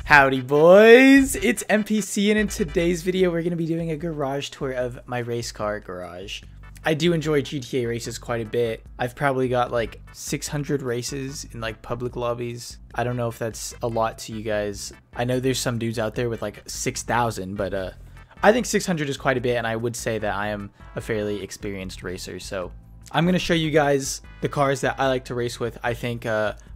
Howdy boys, it's MPC, and in today's video we're going to be doing a garage tour of my race car garage. I do enjoy GTA races quite a bit. I've probably got like 600 races in like public lobbies. I don't know if that's a lot to you guys. I know there's some dudes out there with like 6,000, but I think 600 is quite a bit, and I would say that I am a fairly experienced racer. So I'm going to show you guys the cars that I like to race with. I think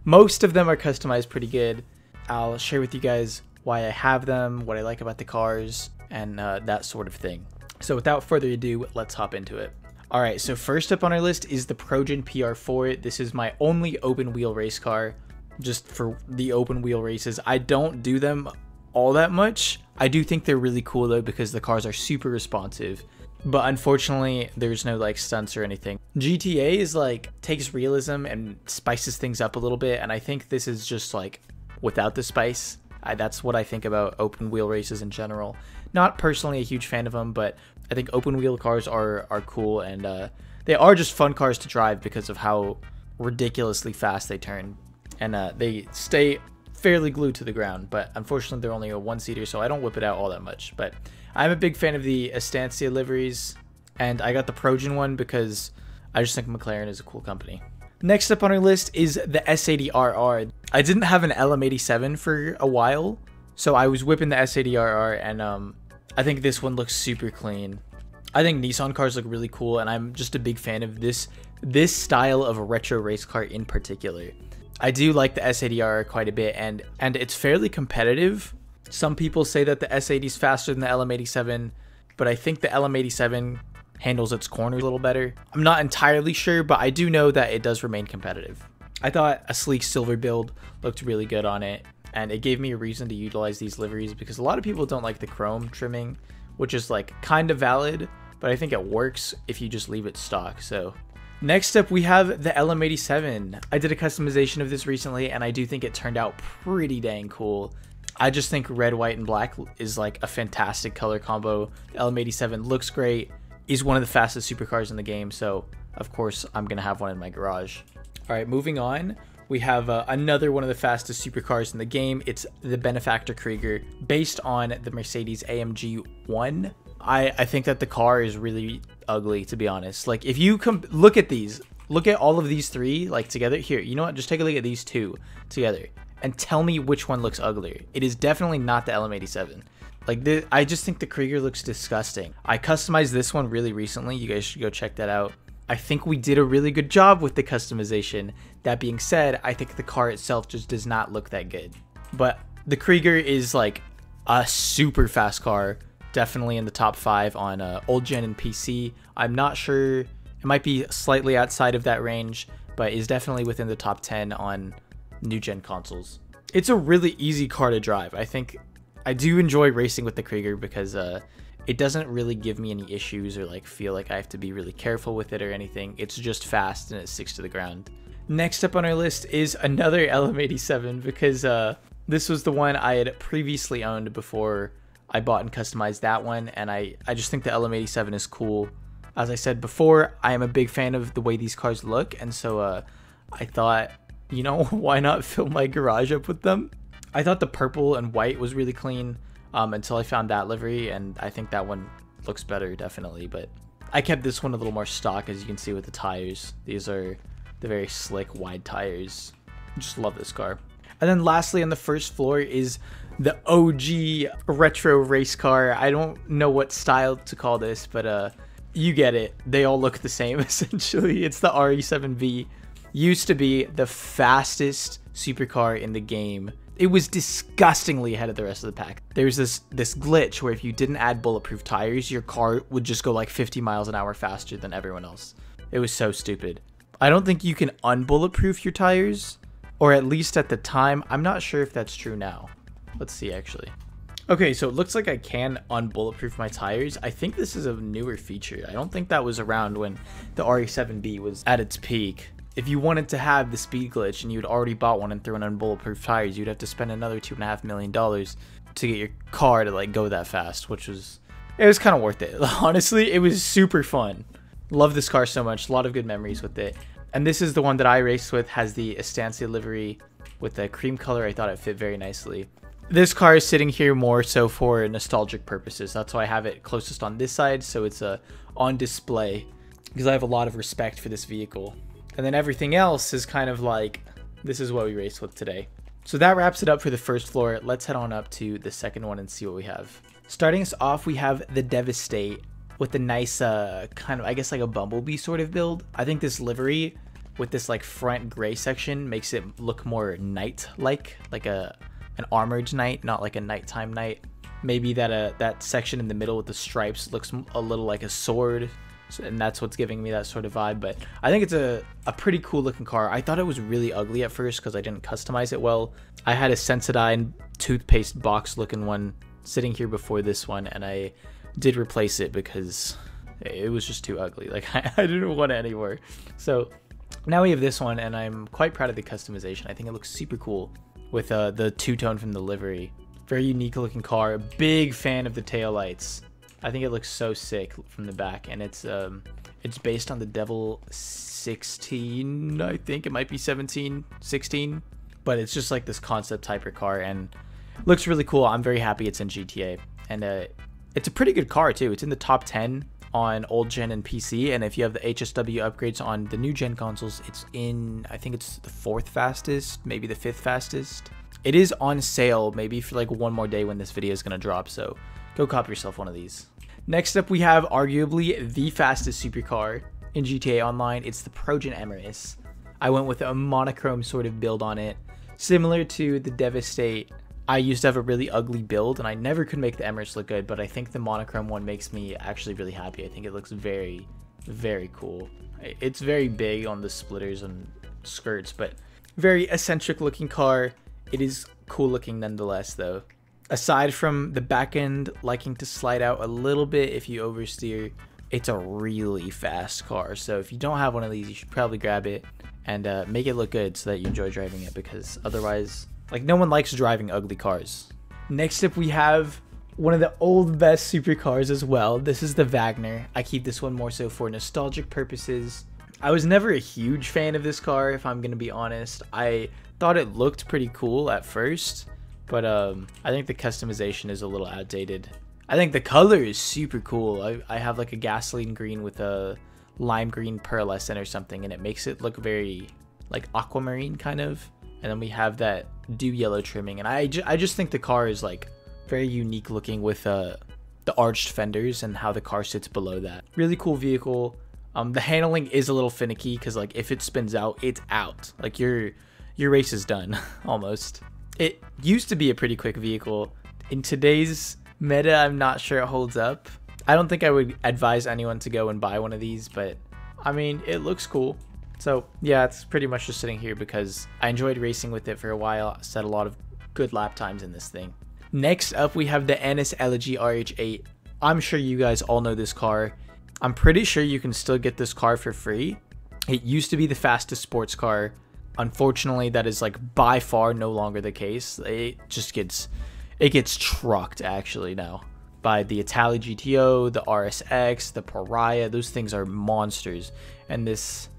most of them are customized pretty good. I'll share with you guys why I have them, what I like about the cars, and that sort of thing. So without further ado, let's hop into it. Alright, so first up on our list is the Progen PR4. This is my only open wheel race car, just for the open wheel races. I don't do them all that much. I do think they're really cool though, because the cars are super responsive. But unfortunately, there's no like stunts or anything. GTA is like, takes realism and spices things up a little bit, and I think this is just like without the spice. That's what I think about open wheel races in general. Not personally a huge fan of them, but I think open wheel cars are cool, and they are just fun cars to drive because of how ridiculously fast they turn, and they stay fairly glued to the ground. But unfortunately, they're only a one-seater, so I don't whip it out all that much. But I'm a big fan of the Estancia liveries, and I got the Progen one because I just think McLaren is a cool company. Next up on our list is the S80RR. I didn't have an LM87 for a while, so I was whipping the S80RR, and I think this one looks super clean. I think Nissan cars look really cool, and I'm just a big fan of this style of a retro race car in particular. I do like the S80RR quite a bit, and it's fairly competitive. Some people say that the S80 is faster than the LM87, but I think the LM87 handles its corners a little better. I'm not entirely sure, but I do know that it does remain competitive. I thought a sleek silver build looked really good on it, and it gave me a reason to utilize these liveries because a lot of people don't like the chrome trimming, which is like kind of valid, but I think it works if you just leave it stock. So next up we have the LM87. I did a customization of this recently, and I do think it turned out pretty dang cool. I just think red, white, and black is like a fantastic color combo. The LM87 looks great. Is one of the fastest supercars in the game, so of course I'm gonna have one in my garage. All right, moving on, we have another one of the fastest supercars in the game. It's the Benefactor Krieger, based on the Mercedes AMG 1. I think that the car is really ugly, to be honest. Like, if you look at these, look at all of these three like together. Here, you know what, just take a look at these two together and tell me which one looks uglier. It is definitely not the LM87. Like, I just think the Krieger looks disgusting. I customized this one really recently. You guys should go check that out. I think we did a really good job with the customization. That being said, I think the car itself just does not look that good. But the Krieger is like a super fast car. Definitely in the top 5 on old gen and PC. I'm not sure. It might be slightly outside of that range, but is definitely within the top 10 on new gen consoles. It's a really easy car to drive. I think I do enjoy racing with the Krieger because it doesn't really give me any issues or like feel like I have to be really careful with it or anything. It's just fast and it sticks to the ground. Next up on our list is another LM87 because this was the one I had previously owned before I bought and customized that one, and I just think the LM87 is cool. As I said before, I am a big fan of the way these cars look, and so I thought, you know, why not fill my garage up with them? I thought the purple and white was really clean until I found that livery, and I think that one looks better, definitely. But I kept this one a little more stock, as you can see with the tires. These are the very slick, wide tires. Just love this car. And then lastly on the first floor is the OG retro race car. I don't know what style to call this, but you get it. They all look the same, essentially. It's the RE7V. Used to be the fastest supercar in the game. It was disgustingly ahead of the rest of the pack. There's this glitch where if you didn't add bulletproof tires, your car would just go like 50 miles an hour faster than everyone else. It was so stupid. I don't think you can unbulletproof your tires, or at least at the time. I'm not sure if that's true now. Let's see, actually. Okay, so it looks like I can unbulletproof my tires. I think this is a newer feature. I don't think that was around when the RE7B was at its peak. If you wanted to have the speed glitch and you'd already bought one and threw in unbulletproof tires, you'd have to spend another $2.5 million to get your car to like go that fast, which was, it was kind of worth it. Honestly, it was super fun. Love this car so much. A lot of good memories with it. And this is the one that I raced with, has the Estancia livery with the cream color. I thought it fit very nicely. This car is sitting here more so for nostalgic purposes. That's why I have it closest on this side, so it's on display, because I have a lot of respect for this vehicle. And then everything else is kind of like, this is what we raced with today. So that wraps it up for the first floor. Let's head on up to the second one and see what we have. Starting us off, we have the Devastate with the nice kind of, I guess, like a Bumblebee sort of build. I think this livery with this like front gray section makes it look more night-like, like an armored knight, not like a nighttime knight. Maybe that section in the middle with the stripes looks a little like a sword, and that's what's giving me that sort of vibe. But I think it's a pretty cool looking car. I thought it was really ugly at first because I didn't customize it well. I had a Sensodyne toothpaste box looking one sitting here before this one, and I did replace it because it was just too ugly. Like I didn't want it anymore. So now we have this one, and I'm quite proud of the customization. I think it looks super cool with the two-tone from the livery. Very unique looking car. Big fan of the taillights. I think it looks so sick from the back, and it's based on the Devil 16. I think it might be 17, 16, but it's just like this concept hypercar and looks really cool. I'm very happy it's in GTA, and it's a pretty good car too. It's in the top 10 on old gen and PC, and if you have the HSW upgrades on the new gen consoles, it's in, I think it's the 4th fastest, maybe the 5th fastest. It is on sale maybe for like one more day when this video is going to drop, so go cop yourself one of these. Next up, we have arguably the fastest supercar in GTA Online. It's the Progen Emirates. I went with a monochrome sort of build on it, similar to the Devastate. I used to have a really ugly build, and I never could make the Emirates look good, but I think the monochrome one makes me actually really happy. I think it looks very, very cool. It's very big on the splitters and skirts, but very eccentric looking car. It is cool looking nonetheless, though. Aside from the back end liking to slide out a little bit if you oversteer, it's a really fast car. So if you don't have one of these, you should probably grab it and make it look good so that you enjoy driving it, because otherwise, like, no one likes driving ugly cars. Next up, we have one of the old best supercars as well. This is the Wagner. I keep this one more so for nostalgic purposes. I was never a huge fan of this car, if I'm going to be honest. I thought it looked pretty cool at first, but I think the customization is a little outdated. I think the color is super cool. I have like a gasoline green with a lime green pearlescent or something, and it makes it look very like aquamarine kind of. And then we have that dew yellow trimming, and I just think the car is like very unique looking with the arched fenders and how the car sits below that. Really cool vehicle. The handling is a little finicky because like if it spins out, it's out. Like your race is done almost. It used to be a pretty quick vehicle. In today's meta, I'm not sure it holds up. I don't think I would advise anyone to go and buy one of these, but I mean, it looks cool. So yeah, it's pretty much just sitting here because I enjoyed racing with it for a while. I set a lot of good lap times in this thing. Next up, we have the Ennis Elegy RH8. I'm sure you guys all know this car. I'm pretty sure you can still get this car for free. It used to be the fastest sports car. Unfortunately, that is like by far no longer the case. It gets trucked actually now by the Itali GTO, the RSX, the Pariah. Those things are monsters, and this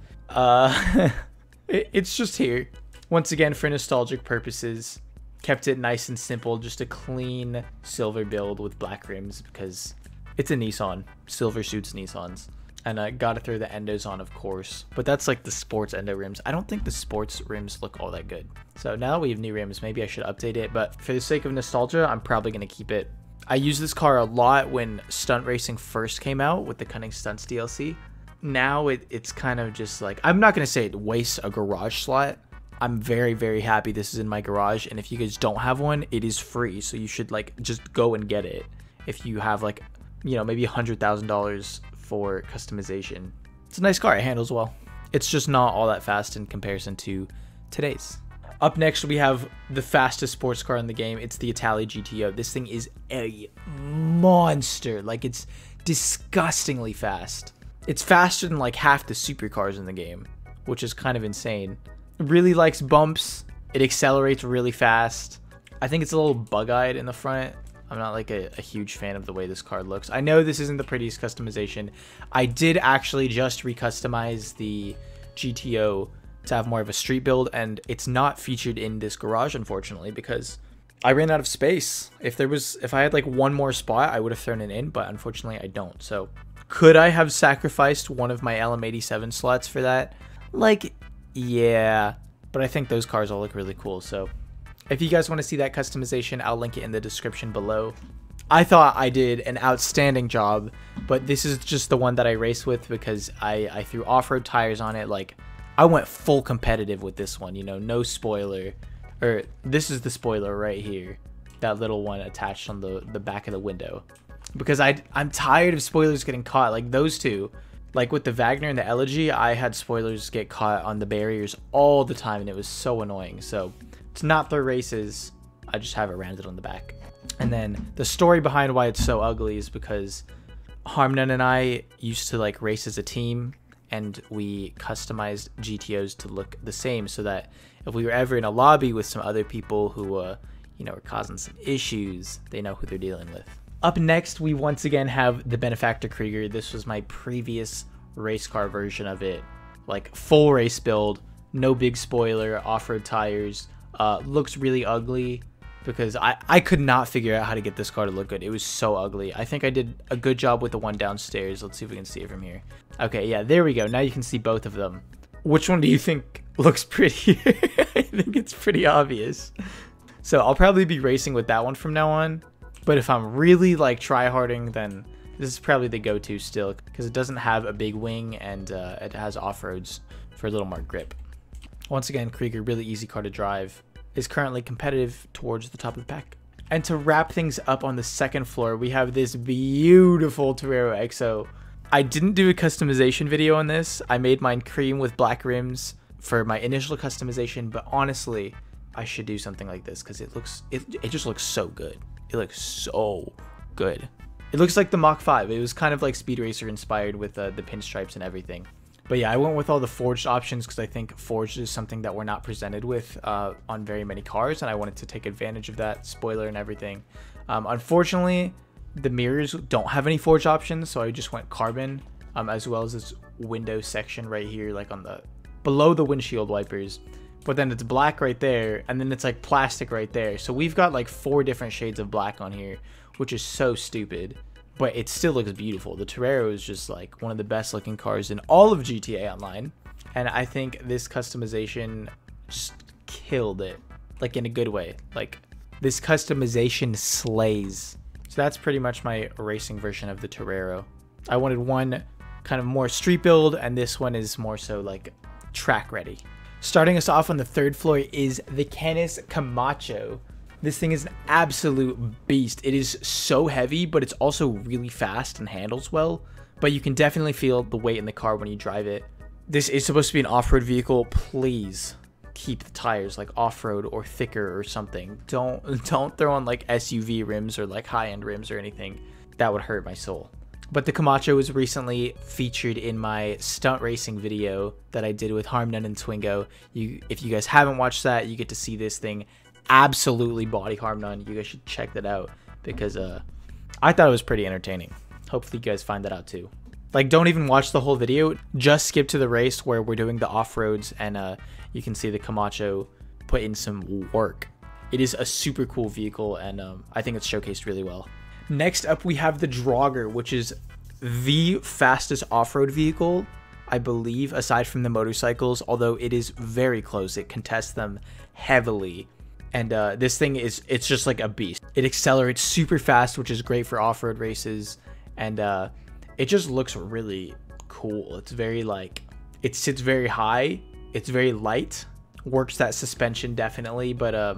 it's just here once again for nostalgic purposes. Kept it nice and simple, just a clean silver build with black rims because it's a Nissan. Silver suits Nissans. And I gotta throw the endos on, of course, but that's like the sports endo rims. I don't think the sports rims look all that good. So now that we have new rims, maybe I should update it, but for the sake of nostalgia, I'm probably gonna keep it. I used this car a lot when Stunt Racing first came out with the Cunning Stunts DLC. Now it's kind of just like, I'm not gonna say it wastes a garage slot. I'm very, very happy this is in my garage, and if you guys don't have one, it is free, so you should like just go and get it if you have like, you know, maybe $100,000 for customization. It's a nice car. It handles well. It's just not all that fast in comparison to today's. Up next, we have the fastest sports car in the game. It's the Itali GTO. This thing is a monster. Like, it's disgustingly fast. It's faster than like half the supercars in the game, which is kind of insane. It really likes bumps. It accelerates really fast. I think it's a little bug-eyed in the front. I'm not like a huge fan of the way this car looks. I know this isn't the prettiest customization. I did actually just recustomize the GTO to have more of a street build, and it's not featured in this garage, unfortunately, because I ran out of space. If I had like one more spot, I would have thrown it in, but unfortunately I don't. So could I have sacrificed one of my LM87 slots for that? Like, yeah, but I think those cars all look really cool. So if you guys want to see that customization, I'll link it in the description below. I thought I did an outstanding job, but this is just the one that I raced with because I threw off-road tires on it. Like, I went full competitive with this one, you know, no spoiler. Or this is the spoiler right here, that little one attached on the back of the window. Because I'm tired of spoilers getting caught. Like those two, like with the Wagner and the Elegy, I had spoilers get caught on the barriers all the time, and it was so annoying. So to not throw races, I just have it rounded on the back. And then the story behind why it's so ugly is because Harmon and I used to like race as a team, and we customized GTOs to look the same so that if we were ever in a lobby with some other people who, you know, are causing some issues, they know who they're dealing with. Up next, we once again have the Benefactor Krieger. This was my previous race car version of it. Like full race build, no big spoiler, off-road tires. Looks really ugly because I could not figure out how to get this car to look good. It was so ugly. I think I did a good job with the one downstairs. Let's see if we can see it from here. Okay, yeah, there we go. Now you can see both of them. Which one do you think looks prettier? I think it's pretty obvious. So I'll probably be racing with that one from now on. But if I'm really like tryharding, then this is probably the go-to still because it doesn't have a big wing and it has off-roads for a little more grip. Once again, Krieger, really easy car to drive, is currently competitive towards the top of the pack. And to wrap things up on the second floor, we have this beautiful Torero XO. I didn't do a customization video on this. I made mine cream with black rims for my initial customization, but honestly, I should do something like this because it just looks so good. It looks so good. It looks like the Mach 5. It was kind of like Speed Racer inspired with the pinstripes and everything. But yeah, I went with all the forged options because I think forged is something that we're not presented with on very many cars, and I wanted to take advantage of that spoiler and everything. Unfortunately, the mirrors don't have any forged options, so I just went carbon, as well as this window section right here, like on the below the windshield wipers. But then it's black right there, and then it's like plastic right there. So we've got like 4 different shades of black on here, which is so stupid. But it still looks beautiful. The Torero is just like one of the best looking cars in all of GTA Online. And I think this customization just killed it. Like in a good way. Like this customization slays. So that's pretty much my racing version of the Torero. I wanted one kind of more street build, and this one is more so like track ready. Starting us off on the third floor is the Canis Camacho. This thing is an absolute beast. It is so heavy, but it's also really fast and handles well. But you can definitely feel the weight in the car when you drive it. This is supposed to be an off-road vehicle. Please keep the tires like off-road or thicker or something. Don't throw on like SUV rims or like high-end rims or anything. That would hurt my soul. But the Camacho was recently featured in my stunt racing video that I did with Harmon and Twingo. If you guys haven't watched that, you get to see this thing absolutely body Harmon. You guys should check that out because I thought it was pretty entertaining. Hopefully you guys find that out too. Like, don't even watch the whole video. Just skip to the race where we're doing the off-roads, and you can see the Camacho put in some work. It is a super cool vehicle, and I think it's showcased really well. Next up, we have the Draugr, which is the fastest off-road vehicle, I believe, aside from the motorcycles, although it is very close. It contests them heavily. And this thing it's just like a beast. It accelerates super fast, which is great for off-road races. And it just looks really cool. It's very like, it sits very high. It's very light. Works that suspension definitely, but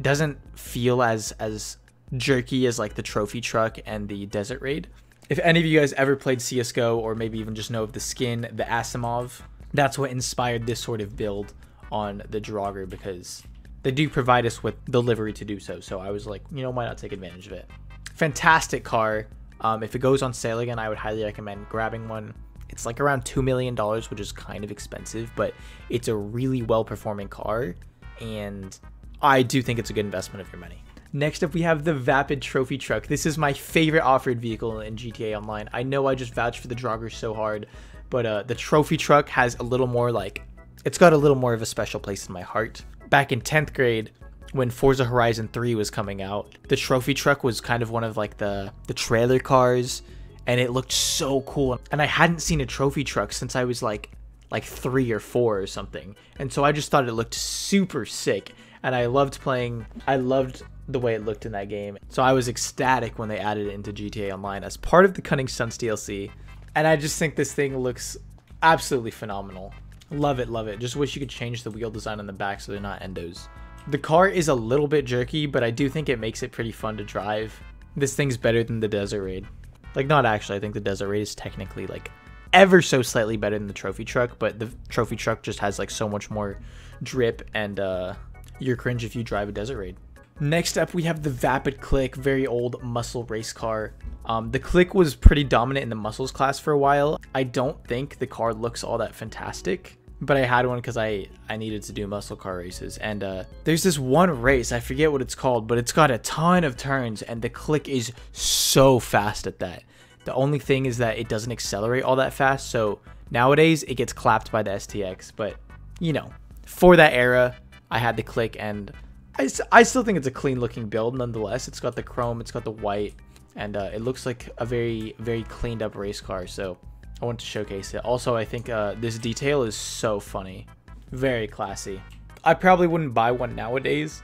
doesn't feel as jerky as like the trophy truck and the Desert Raid. If any of you guys ever played CSGO or maybe even just know of the skin, the Asimov, that's what inspired this sort of build on the Draugr, because they do provide us with the livery to do so. So I was like, you know, why not take advantage of it? Fantastic car. If it goes on sale again, I would highly recommend grabbing one. It's like around $2 million, which is kind of expensive, but it's a really well-performing car, and I do think it's a good investment of your money. Next up, we have the Vapid Trophy Truck. This is my favorite off-road vehicle in GTA Online. I know I just vouched for the Draugr so hard, but the Trophy Truck has a little more like, it's got a little more of a special place in my heart. Back in 10th grade, when Forza Horizon 3 was coming out. The trophy truck was kind of one of like the trailer cars, and it looked so cool. And I hadn't seen a trophy truck since I was like 3 or 4 or something. And so I just thought it looked super sick, and I loved the way it looked in that game. So I was ecstatic when they added it into GTA Online as part of the Cunning Stunts DLC. And I just think this thing looks absolutely phenomenal. Love it, love it. Just wish you could change the wheel design on the back so they're not endos. The car is a little bit jerky, but I do think it makes it pretty fun to drive. This thing's better than the Desert Raid. Like, not actually, I think the Desert Raid is technically like ever so slightly better than the trophy truck, but the trophy truck just has like so much more drip, and you're cringe if you drive a Desert Raid. Next up, we have the Vapid Click, very old muscle race car. The Click was pretty dominant in the muscles class for a while. I don't think the car looks all that fantastic, but I had one because I needed to do muscle car races. And there's this one race, I forget what it's called, but it's got a ton of turns, and the Click is so fast at that. The only thing is that it doesn't accelerate all that fast, so nowadays it gets clapped by the STX. But, you know, for that era, I had the Click, and I still think it's a clean looking build nonetheless. It's got the chrome, it's got the white, and it looks like a very, very cleaned up race car, so I want to showcase it. Also, I think this detail is so funny. Very classy. I probably wouldn't buy one nowadays.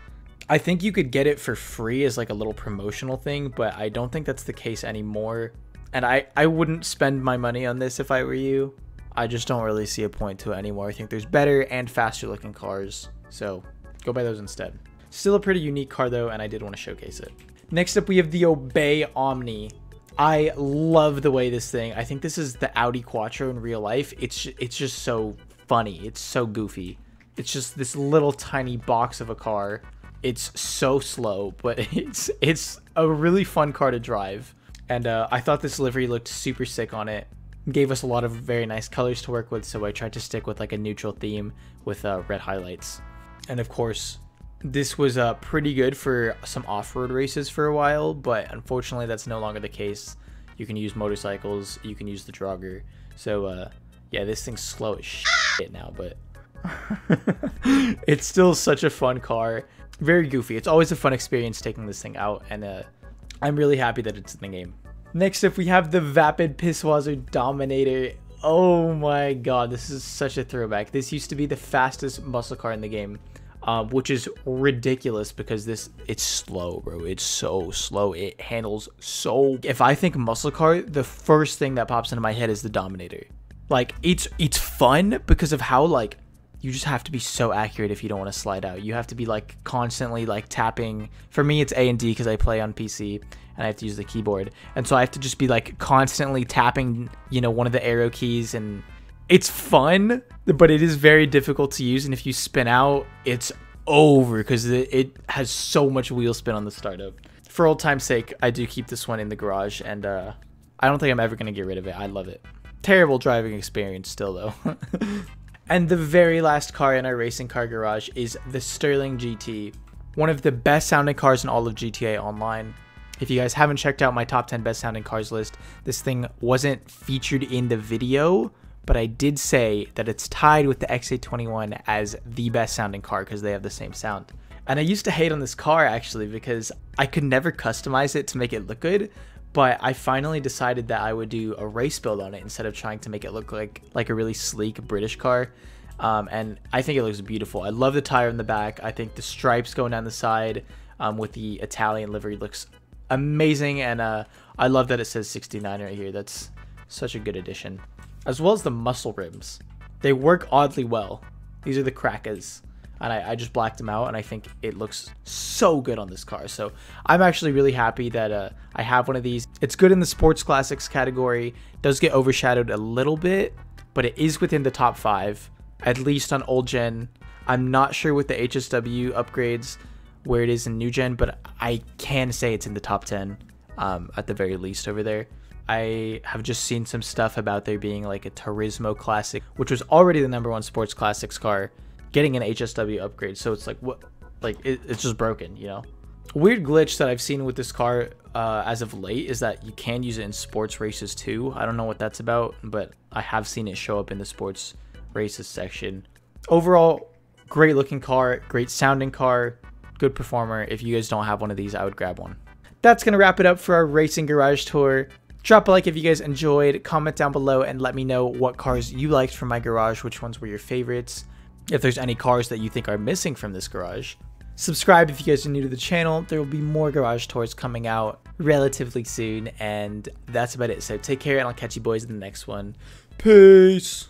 I think you could get it for free as like a little promotional thing, but I don't think that's the case anymore. And I wouldn't spend my money on this if I were you. I just don't really see a point to it anymore. I think there's better and faster looking cars, so go buy those instead. Still a pretty unique car though, and I did want to showcase it. Next up, we have the Obey Omni. I love the way this thing, I think this is the Audi Quattro in real life. It's just so funny. It's so goofy. It's just this little tiny box of a car. It's so slow, but it's a really fun car to drive. And I thought this livery looked super sick on it. Gave us a lot of very nice colors to work with, so I tried to stick with like a neutral theme with red highlights. And of course, this was pretty good for some off-road races for a while, but unfortunately that's no longer the case. You can use motorcycles, you can use the Draugr. So yeah, this thing's slow as shit now, but it's still such a fun car. Very goofy. It's always a fun experience taking this thing out, and I'm really happy that it's in the game. Next up, we have the Vapid Pisswazzer Dominator. Oh my god, this is such a throwback. This used to be the fastest muscle car in the game. Which is ridiculous because it's slow, bro. It's so slow. It handles so... If I think muscle car, the first thing that pops into my head is the Dominator. Like, it's fun because of how, like, you just have to be so accurate if you don't want to slide out. You have to be, like, constantly, like, tapping. For me, it's A and D because I play on PC and I have to use the keyboard. And so I have to just be, like, constantly tapping, you know, one of the arrow keys, and... It's fun, but it is very difficult to use, and if you spin out, it's over because it has so much wheel spin on the startup. For old time's sake, I do keep this one in the garage, and I don't think I'm ever going to get rid of it. I love it. Terrible driving experience still, though. And the very last car in our racing car garage is the Sterling GT, one of the best sounding cars in all of GTA Online. If you guys haven't checked out my top 10 best sounding cars list, this thing wasn't featured in the video, but I did say that it's tied with the XA21 as the best sounding car because they have the same sound. And I used to hate on this car actually because I could never customize it to make it look good, but I finally decided that I would do a race build on it instead of trying to make it look like a really sleek British car. And I think it looks beautiful. I love the tire in the back. I think the stripes going down the side with the Italian livery looks amazing, and I love that it says 69 right here. That's such a good addition. As well as the muscle rims. They work oddly well. These are the crackers. And I just blacked them out, and I think it looks so good on this car. So I'm actually really happy that I have one of these. It's good in the sports classics category. It does get overshadowed a little bit, but it is within the top 5, at least on old gen. I'm not sure with the HSW upgrades where it is in new gen, but I can say it's in the top 10 at the very least over there. I have just seen some stuff about there being like a Turismo Classic, which was already the #1 sports classics car, getting an HSW upgrade. So it's like, what, like it's just broken, you know? A weird glitch that I've seen with this car as of late is that you can use it in sports races too. I don't know what that's about, but I have seen it show up in the sports races section. Overall, great looking car, great sounding car. good performer. If you guys don't have one of these, I would grab one. That's going to wrap it up for our racing garage tour. Drop a like if you guys enjoyed, comment down below and let me know what cars you liked from my garage, which ones were your favorites, if there's any cars that you think are missing from this garage. Subscribe if you guys are new to the channel. There will be more garage tours coming out relatively soon, and that's about it. So take care, and I'll catch you boys in the next one. Peace!